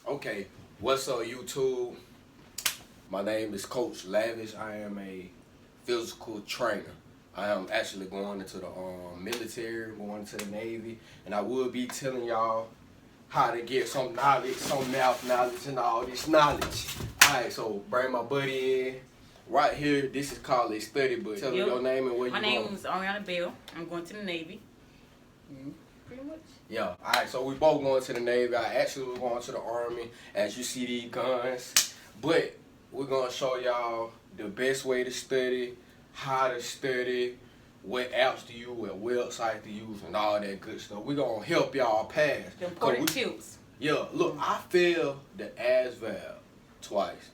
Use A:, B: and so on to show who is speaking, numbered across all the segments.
A: Okay, what's up, YouTube? My name is Coach Lavish. I am a physical trainer. I am actually going into the military, going to the Navy, and I will be telling y'all how to get some knowledge, some math knowledge, and all this knowledge. Alright, so bring my buddy in. Right here, this is called a study book. Tell me your name and where you going.
B: My name is Ariana Bell. I'm going to the Navy. Pretty much.
A: Yeah, alright, so we both going to the Navy. I actually was going to the Army, as you see these guns. But we're going to show y'all the best way to study, how to study, what apps to use, what websites to use, and all that good stuff. We're going to help y'all pass.
B: The important tips.
A: Yeah, look, I failed the Asvab twice.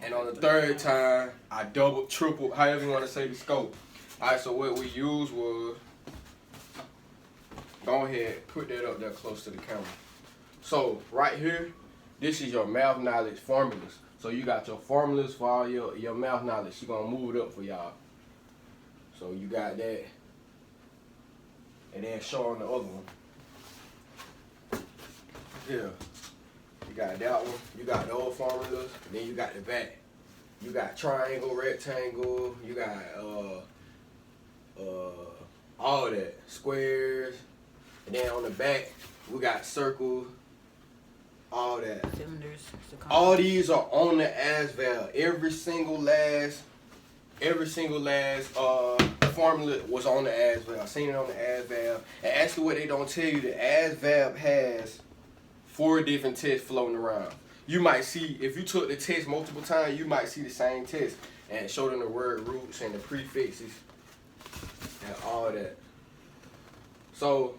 A: And on the third time, I doubled, tripled, however you want to say the scope. Alright, so what we used was, go ahead, put that up there close to the camera. So right here, this is your math knowledge formulas. So you got your formulas for all your math knowledge. She's gonna move it up for y'all. So you got that. And then showing the other one. Here. You got that one. You got those formulas. And then you got the back. You got triangle, rectangle. You got all that. Squares. And then on the back, we got circles, all that.
B: Cylinders.
A: All these are on the Asvab. Every single last formula was on the Asvab. I seen it on the Asvab. And actually what they don't tell you, the Asvab has 4 different tests floating around. You might see, if you took the test multiple times, you might see the same test. And show them the word roots and the prefixes and all that. So,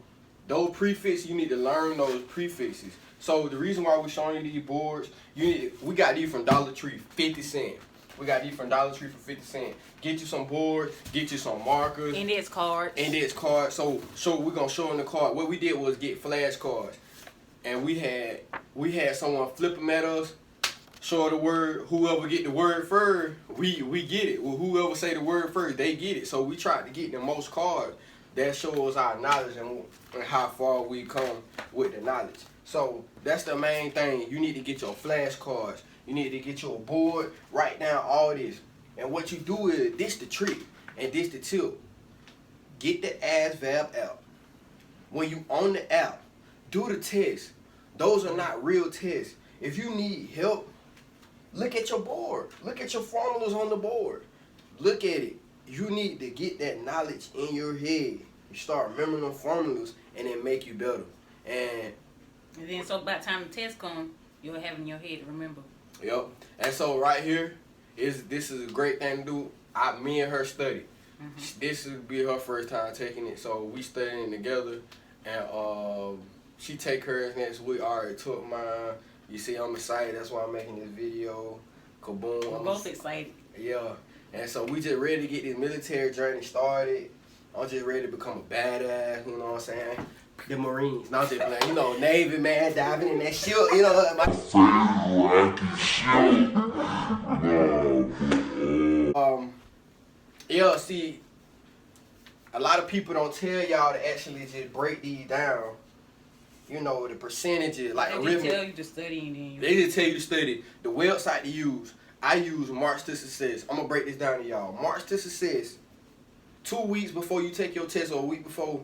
A: those prefixes, you need to learn those prefixes. So the reason why we're showing you these boards, we got these from Dollar Tree, 50 cents. We got these from Dollar Tree for 50 cents. Get you some boards, get you some markers.
B: Index cards.
A: Index cards. So we're gonna show them the card. What we did was get flashcards. And we had someone flip them at us, show the word, whoever get the word first, we get it. Well, whoever say the word first, they get it. So we tried to get the most cards. That shows our knowledge and how far we come with the knowledge. So that's the main thing. You need to get your flashcards. You need to get your board, write down all this. And what you do is, this the trick and this the tip. Get the Asvab app. When you on the app, do the test. Those are not real tests. If you need help, look at your board. Look at your formulas on the board. Look at it. You need to get that knowledge in your head. You start remembering the formulas and it make you better. And
B: then so by the time the test comes, you'll have it in your head to remember.
A: Yep. And so right here, this is a great thing to do. Me and her study. This would be her first time taking it. So we studying together. And she take hers next week. I already took mine. You see, I'm excited. That's why I'm making this video. Kaboom.
B: We're both excited.
A: Yeah. And so we just ready to get this military journey started. I'm just ready to become a badass, you know what I'm saying? The Marines. Not just playing, you know, Navy man diving in that shit, you know what yeah, see, a lot of people don't tell y'all to actually just break these down. You know, the percentages, like
B: they just tell you to study and then
A: they just tell you to study. The website to use. I use March to Success. I'm going to break this down to y'all. March to Success. 2 weeks before you take your test or a week before,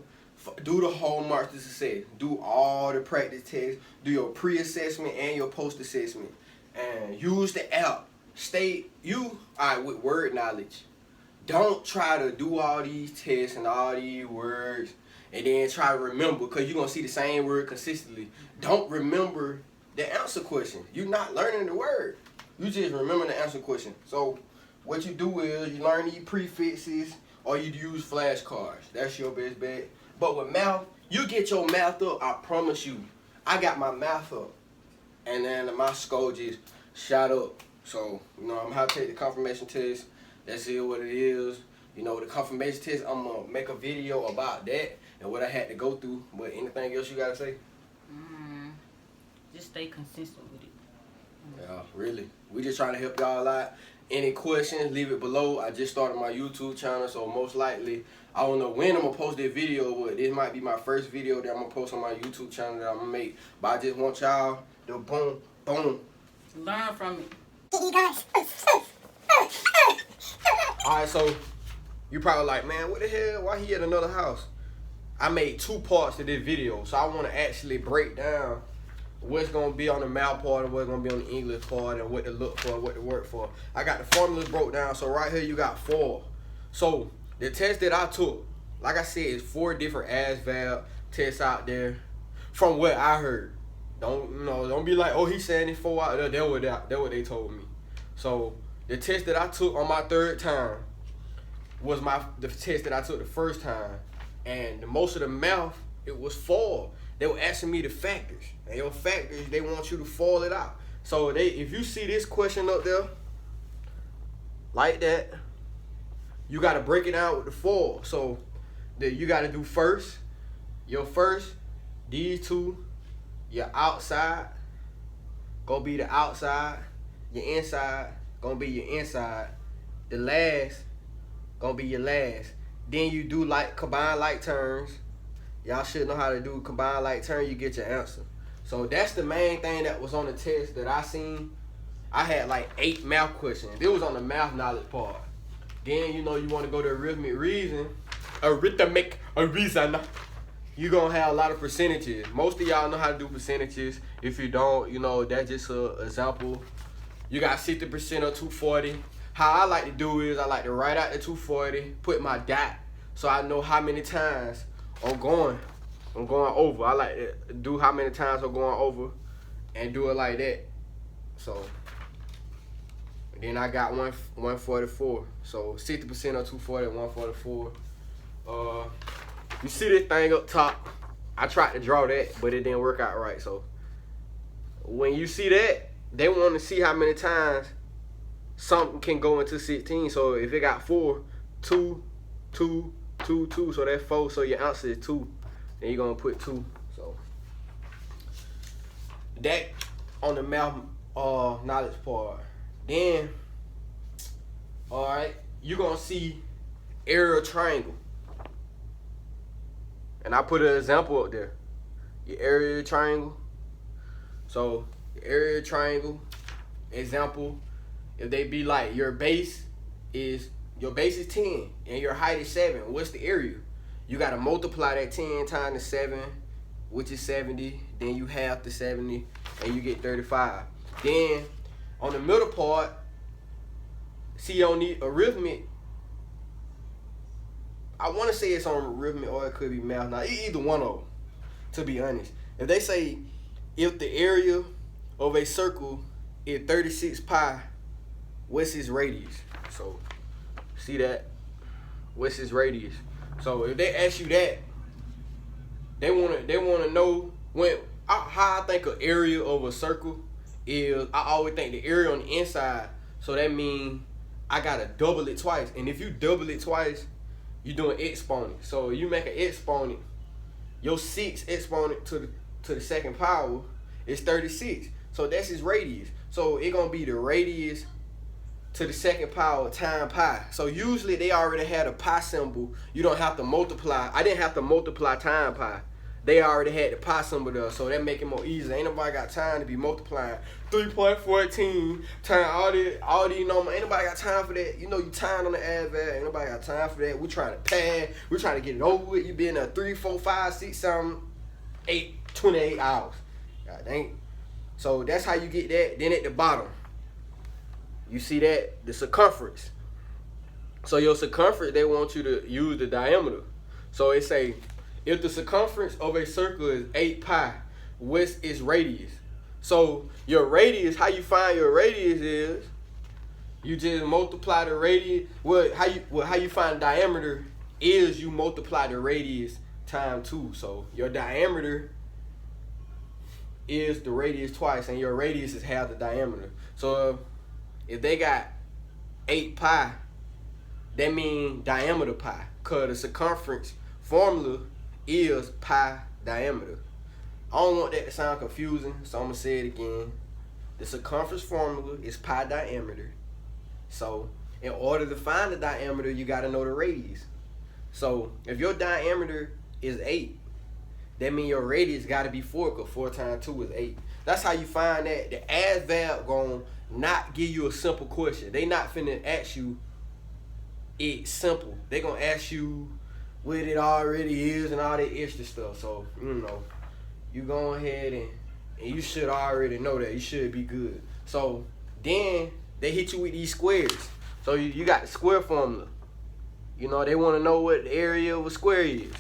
A: do the whole March to Success. Do all the practice tests. Do your pre-assessment and your post-assessment. And use the app. Stay, with word knowledge. Don't try to do all these tests and all these words and then try to remember, because you're going to see the same word consistently. Don't remember the answer question. You're not learning the word. You just remember the answer question. So what you do is you learn these prefixes or you use flashcards. That's your best bet. But with math, you get your math up, I promise you. I got my math up. And then my score just shot up. So, you know, I'm going to have to take the confirmation test. That's it, what it is. You know, the confirmation test, I'm going to make a video about that and what I had to go through. But anything else you got to say?
B: Just stay consistent with it.
A: Yeah, really. We just trying to help y'all out. Any questions, leave it below. I just started my YouTube channel, so most likely, I don't know when I'm going to post this video, but this might be my first video that I'm going to post on my YouTube channel that I'm going to make. But I just want y'all the boom, boom.
B: Learn from it.
A: Alright, so you probably like, man, what the hell? Why he at another house? I made 2 parts to this video, so I want to actually break down what's going to be on the math part and what's going to be on the English part and what to look for and what to work for. I got the formulas broke down, so right here you got 4. So the test that I took, like I said, is 4 different Asvab tests out there from what I heard. Don't be like, oh, he's saying it's 4 out there. That's what they told me. So the test that I took on my 3rd time was the test that I took the first time. And most of the math, it was 4. They were asking me the factors. And your factors, they want you to fall it out. So if you see this question up there, like that, you got to break it down with the 4. So you got to do first, these 2, your outside, gonna be the outside, your inside, gonna be your inside, the last, gonna be your last. Then you do combined like terms. Y'all should know how to do combined like term, you get your answer. So that's the main thing that was on the test that I seen. I had like 8 math questions. It was on the math knowledge part. Then you want to go to arithmetic reason. You're gonna have a lot of percentages. Most of y'all know how to do percentages. If you don't, that's just an example. You got 60% of 240. How I like to do is I like to write out the 240, put my dot, so I know how many times I'm going over. I like to do how many times I'm going over and do it like that. So then I got 144. So 60% of 240, 144. You see this thing up top? I tried to draw that, but it didn't work out right. So when you see that, they want to see how many times something can go into 16. So if it got 4, 2, 2, 2, 2, so that's 4. So your answer is 2. Then you're gonna put 2. So that on the math knowledge part. Then, all right, you're gonna see area of triangle. And I put an example up there. Your area of triangle. So your area of triangle, example, if they be like your base is 10 and your height is 7, what's the area? You gotta multiply that 10 times the 7, which is 70. Then you half the 70 and you get 35. Then on the middle part, see on the arithmetic, I want to say it's on arithmetic or it could be math. Now, either one of them, to be honest. If they say if the area of a circle is 36 pi, what's its radius? So, see that? What's its radius? So, if they ask you that, they wanna know how I think an area of a circle is. I always think the area on the inside. So that means I gotta double it twice. And if you double it twice, you're doing exponent. So you make an exponent, your 6 exponent to the second power is 36. So that's its radius. So it's gonna be the radius to the second power times pi. So usually they already had a pi symbol. You don't have to multiply. I didn't have to multiply times pi. They already had the pi symbol there, so that make it more easy. Ain't nobody got time to be multiplying 3.14 times all these numbers. Ain't nobody got time for that. You time on the Asvab. Ain't nobody got time for that. We trying to pad. We trying to get it over with. You been there 3, 4, 5, 6, 7, 8, 28 hours. God dang. So that's how you get that. Then at the bottom, you see that the circumference. So your circumference, they want you to use the diameter. So it say, if the circumference of a circle is 8 pi, what's its radius? So your radius, how you find your radius is, you just multiply the radius. How you find diameter is you multiply the radius times 2. So your diameter is the radius twice, and your radius is half the diameter. So if they got 8 pi, that means diameter pi, because the circumference formula is pi diameter. I don't want that to sound confusing, so I'm going to say it again. The circumference formula is pi diameter. So in order to find the diameter, you got to know the radius. So if your diameter is 8, that means your radius got to be 4, because 4 times 2 is 8. That's how you find that. The Asvab gonna not give you a simple question. They not finna ask you it simple. They gonna ask you what it already is and all that extra stuff. So, you go ahead and you should already know that. You should be good. So then they hit you with these squares. So you got the square formula. They want to know what the area of a square is.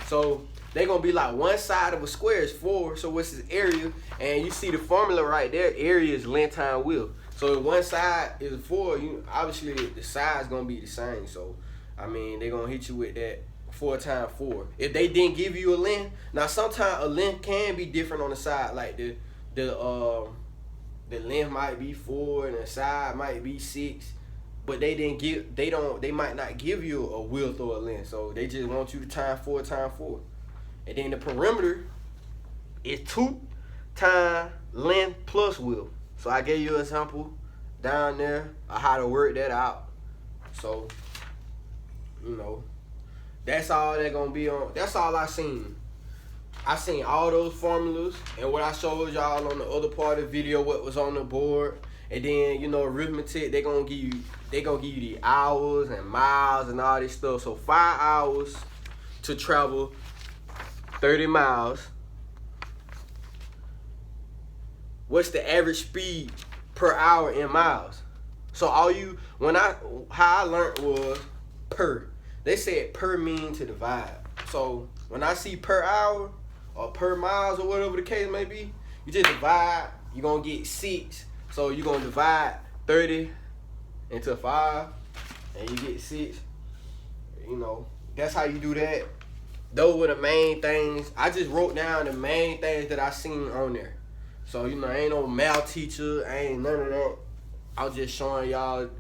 A: So they gonna be like one side of a square is 4. So what's this area? And you see the formula right there. Area is length times width. So if one side is 4, obviously the side's gonna be the same. So they gonna hit you with that 4 times 4. If they didn't give you a length, now sometimes a length can be different on the side. Like the length might be 4 and the side might be 6. But they might not give you a width or a length. So they just want you to times 4 times 4. And then the perimeter is 2 times length plus width. So I gave you an example down there of how to work that out. So, that's all they're gonna be on. That's all I seen. I seen all those formulas and what I showed y'all on the other part of the video, what was on the board. And then, arithmetic, they gonna give you the hours and miles and all this stuff. So 5 hours to travel 30 miles. What's the average speed per hour in miles? So how I learned was per. They said per mean to divide. So when I see per hour or per miles or whatever the case may be, you just divide, you're gonna get 6. So you're gonna divide 30 into 5 and you get 6. That's how you do that. Those were the main things. I just wrote down the main things that I seen on there. So, I ain't no math teacher. I ain't none of that. I was just showing y'all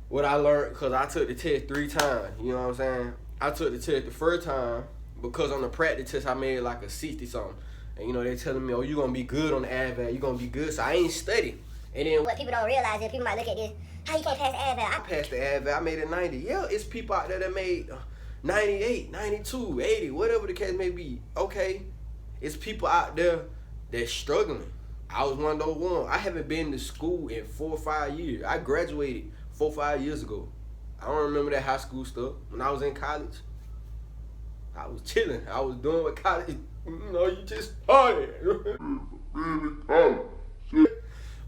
A: what I learned because I took the test 3 times. You know what I'm saying? I took the test the first time because on the practice test I made like a 60 something. And, they telling me, oh, you're going to be good on the Asvab. You're going to be good. So I ain't studying. And then
C: what people don't realize is people might look at this, how you can't pass the Asvab?
A: I passed the Asvab. I made a 90. Yeah, it's people out there that made 98, 92, 80, whatever the case may be. Okay. It's people out there that's struggling. I was one of those ones. I haven't been to school in 4 or 5 years. I graduated 4 or 5 years ago. I don't remember that high school stuff. When I was in college, I was chilling. I was doing what college, you just started.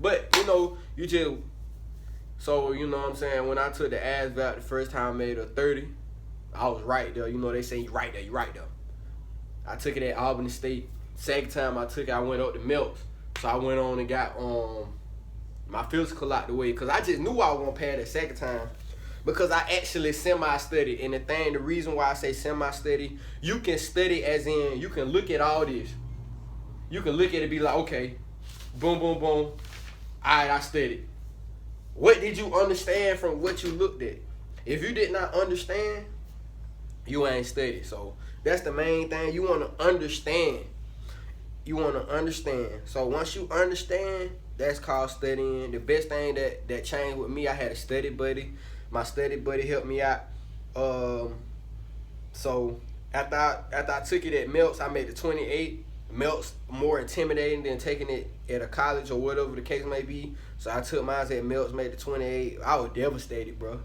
A: But, you just, so, you know what I'm saying? When I took the Asvab the first time I made a 30, I was right there. They say you right there. I took it at Albany State. Second time I took it, I went up to Melts. So I went on and got my physical out the way because I just knew I was going to pass the second time because I actually semi-studied. And the reason why I say semi-study, you can study as in you can look at all this. You can look at it and be like, okay, boom, boom, boom. All right, I studied. What did you understand from what you looked at? If you did not understand, you ain't studied. So that's the main thing. You want to understand. So once you understand, that's called studying. The best thing that changed with me, I had a study buddy. My study buddy helped me out. So after I took it at Melts, I made the 28. Melts more intimidating than taking it at a college or whatever the case may be. So I took mine at Melts, made the 28. I was devastated, bro.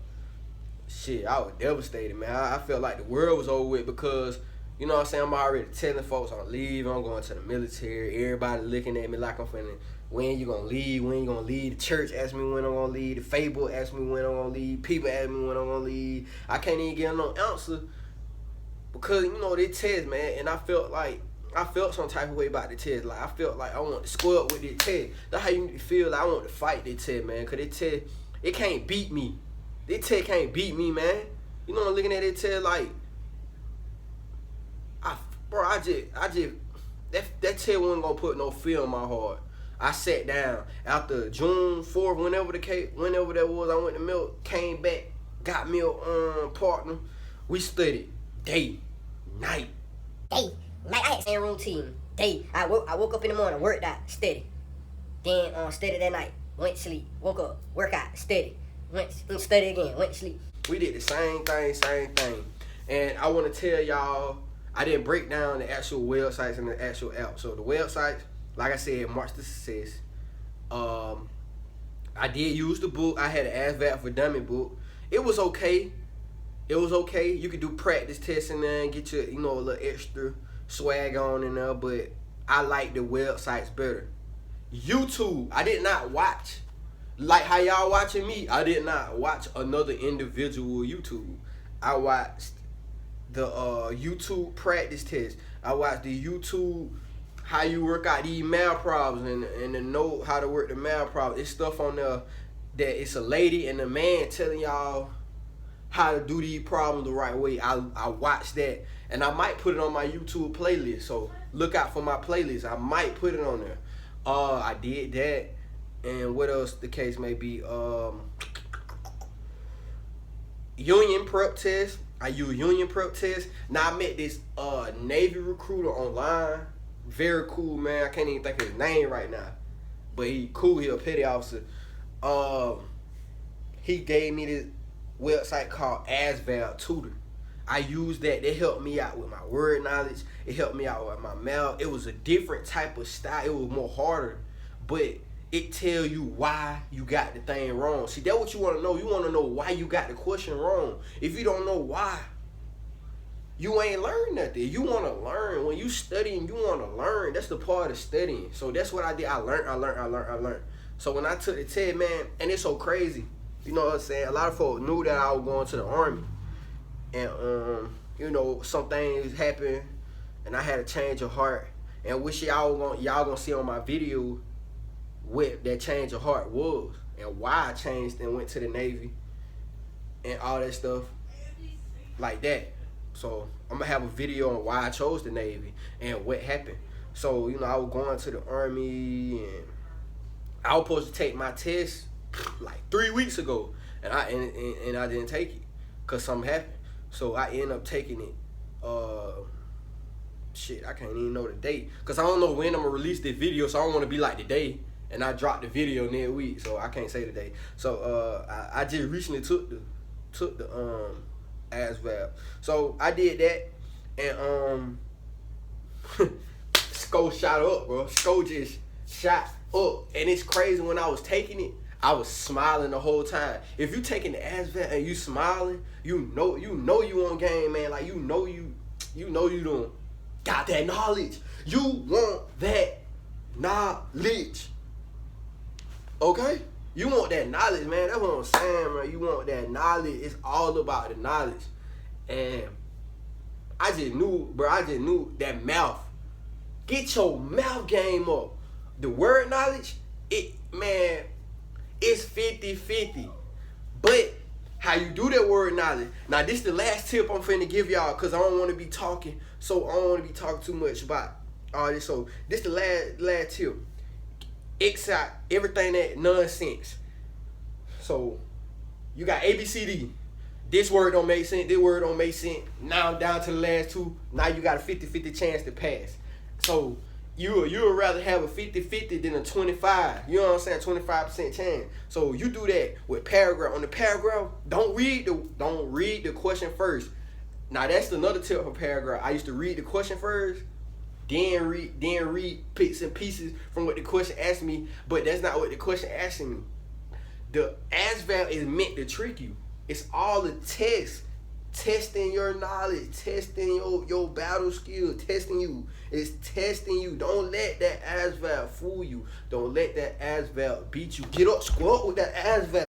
A: Shit, I was devastated, man. I felt like the world was over with because, you know what I'm saying, I'm already telling folks I'm leaving, I'm going to the military. Everybody looking at me like I'm finna, when you gonna leave, when you gonna leave. The church asked me when I'm gonna leave. The Fable asked me when I'm gonna leave. People ask me when I'm gonna leave. I can't even get no answer because, they test, man. And I felt some type of way about the test. Like, I felt like I want to square up with the test. That's how you feel like I want to fight the test, man. Because the test, it can't beat me. This test can't beat me, man. I'm looking at that test like, that test wasn't gonna put no fear in my heart. I sat down after June 4th, whenever that was, I went to Milk, came back, got me a partner. We studied day, night.
C: Day, night, I had same routine. Day, I woke up in the morning, worked out, steady. Then studied that night, went to sleep, woke up, work out, steady. Went study again, went to sleep.
A: We did the same thing. And I want to tell y'all, I didn't break down the actual websites and the actual app. So the websites, like I said, March to Success. I did use the book. I had an Asvab for Dummy book. It was okay. It was okay. You could do practice tests in there and get your, a little extra swag on in there, but I like the websites better. YouTube, I did not watch. Like how y'all watching me, I did not watch another individual YouTube. I watched the YouTube practice test. I watched the YouTube how you work out these math problems and to know how to work the math problems. It's stuff on there that it's a lady and a man telling y'all how to do these problems the right way. I watched that, and I might put it on my YouTube playlist. So look out for my playlist. I might put it on there. I did that, and what else the case may be. Union prep test. I use union prep test. Now I met this Navy recruiter online. Very cool, man. I can't even think of his name right now, but he cool. He a petty officer. He gave me this website called Asvab Tutor. I used that. They helped me out with my word knowledge. It helped me out with my math. It was a different type of style. It was more harder, but it tell you why you got the thing wrong. See, that's what you want to know. You want to know why you got the question wrong. If you don't know why, you ain't learned nothing. You want to learn. When you studying, you want to learn. That's the part of studying. So that's what I did. I learned. So when I took the test, man, and it's so crazy. You know what I'm saying? A lot of folks knew that I was going to the Army. And, some things happened, and I had a change of heart. And which y'all gonna see on my video what that change of heart was and why I changed and went to the Navy and all that stuff like that. So I'm gonna have a video on why I chose the Navy and what happened. So I was going to the Army, and I was supposed to take my test like 3 weeks ago, and I didn't take it because something happened. So I ended up taking it. I can't even know the date because I don't know when I'm gonna release this video, so I don't want to be like the day and I dropped the video next week, so I can't say the day. So I just recently took the Asvab. So I did that, and Sko shot up, bro. Sko just shot up, and it's crazy. When I was taking it, I was smiling the whole time. If you taking the Asvab and you smiling, you know you on game, man. Like you know you done got that knowledge. You want that knowledge, okay? You want that knowledge, man. That's what I'm saying, man. You want that knowledge. It's all about the knowledge. And I just knew that mouth. Get your mouth game up. The word knowledge, it's 50-50. But how you do that word knowledge. Now, this is the last tip I'm finna give y'all because I don't want to be talking. So I don't want to be talking too much about all this. So this the last tip. X out everything that nonsense. So you got ABCD. This word don't make sense. This word don't make sense. Now I'm down to the last two. Now you got a 50-50 chance to pass. So you would rather have a 50-50 than a 25. You know what I'm saying? 25% chance. So you do that with paragraph. On the paragraph, don't read the question first. Now that's another tip for paragraph. I used to read the question first, then read bits and pieces from what the question asked me, but that's not what the question asking me. The Asvab is meant to trick you. It's all a test. Testing your knowledge, testing your battle skill, testing you. It's testing you. Don't let that Asvab fool you. Don't let that Asvab beat you. Get up, squat with that Asvab.